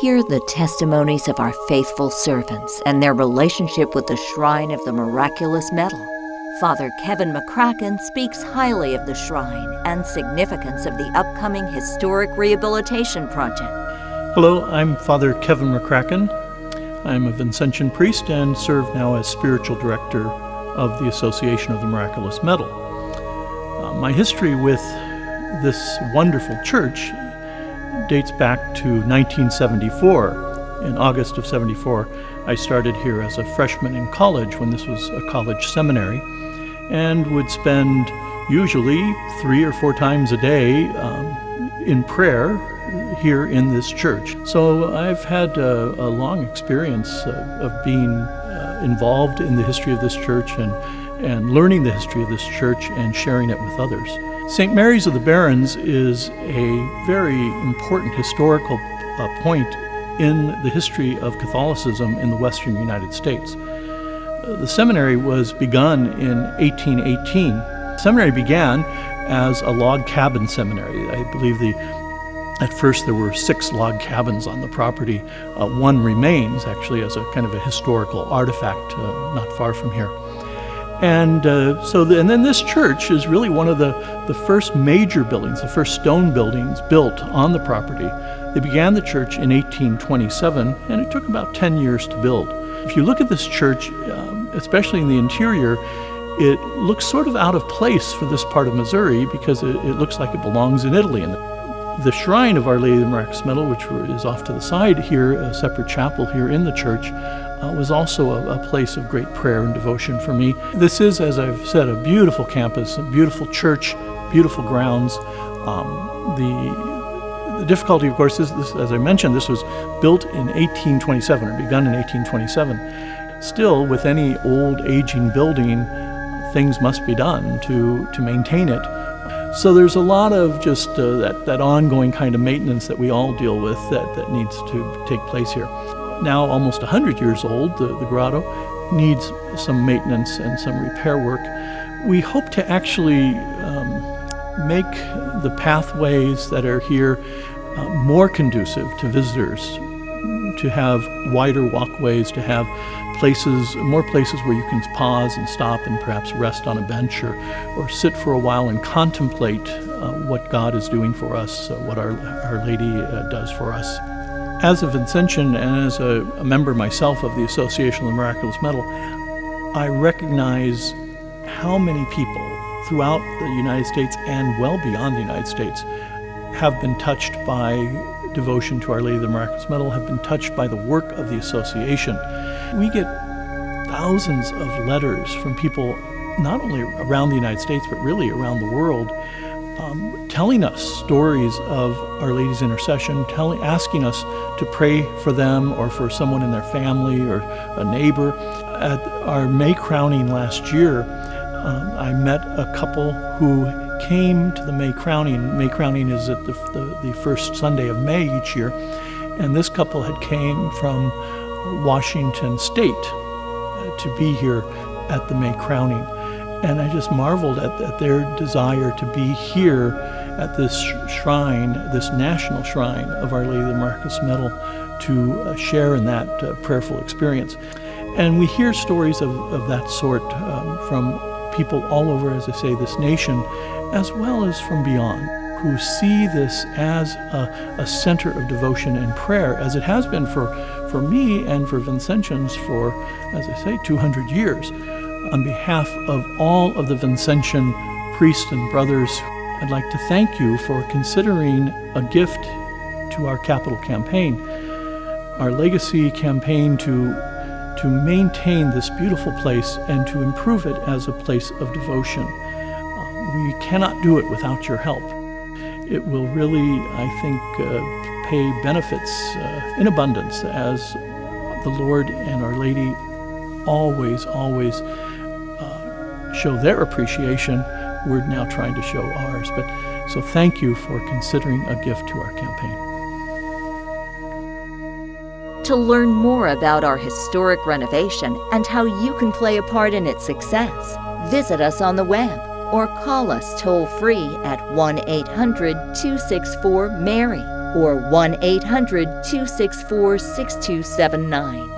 Hear the testimonies of our faithful servants and their relationship with the shrine of the Miraculous Medal. Father Kevin McCracken speaks highly of the shrine and significance of the upcoming historic rehabilitation project. Hello, I'm Father Kevin McCracken. I'm a Vincentian priest and serve now as spiritual director of the Association of the Miraculous Medal. My history with this wonderful church dates back to 1974. In August of 74, I started here as a freshman in college when this was a college seminary, and would spend usually 3 or 4 times a day in prayer here in this church. So I've had a long experience of being involved in the history of this church and learning the history of this church and sharing it with others. St. Mary's of the Barrens is a very important historical point in the history of Catholicism in the Western United States. The seminary was begun in 1818. The seminary began as a log cabin seminary. I believe at first there were 6 log cabins on the property. One remains actually as a kind of a historical artifact not far from here. And then this church is really one of the first major buildings, the first stone buildings built on the property. They began the church in 1827, and it took about 10 years to build. If you look at this church, especially in the interior, it looks sort of out of place for this part of Missouri because it looks like it belongs in Italy. And the shrine of Our Lady of the Miraculous Medal, which is off to the side here, a separate chapel here in the church, was also a place of great prayer and devotion for me. This is, as I've said, a beautiful campus, a beautiful church, beautiful grounds. The difficulty, of course, is this, as I mentioned, this was built in 1827, or begun in 1827. Still, with any old, aging building, things must be done to maintain it. So there's a lot of just that ongoing kind of maintenance that we all deal with that needs to take place here. Now almost 100 years old, the grotto needs some maintenance and some repair work. We hope to actually make the pathways that are here more conducive to visitors, to have wider walkways, to have more places where you can pause and stop and perhaps rest on a bench or sit for a while and contemplate what God is doing for us, what Our Lady does for us. As a Vincentian and as a member myself of the Association of the Miraculous Medal, I recognize how many people throughout the United States and well beyond the United States have been touched by devotion to Our Lady of the Miraculous Medal, have been touched by the work of the association. We get thousands of letters from people not only around the United States but really around the world, telling us stories of Our Lady's intercession, asking us to pray for them or for someone in their family or a neighbor. At our May crowning last year, I met a couple who came to the May crowning. May crowning is at the first Sunday of May each year, and this couple had came from Washington State to be here at the May crowning. And I just marveled at their desire to be here at this shrine, this national shrine of Our Lady of the Miraculous Medal, to share in that prayerful experience. And we hear stories of that sort from people all over, as I say, this nation, as well as from beyond, who see this as a center of devotion and prayer, as it has been for me and for Vincentians for, as I say, 200 years. On behalf of all of the Vincentian priests and brothers, I'd like to thank you for considering a gift to our capital campaign, our legacy campaign to maintain this beautiful place and to improve it as a place of devotion. We cannot do it without your help. It will really, I think, pay benefits in abundance as the Lord and Our Lady always show their appreciation. We're now trying to show ours. So thank you for considering a gift to our campaign. To learn more about our historic renovation and how you can play a part in its success, visit us on the web or call us toll-free at 1-800-264-MARY. or 1-800-264-6279.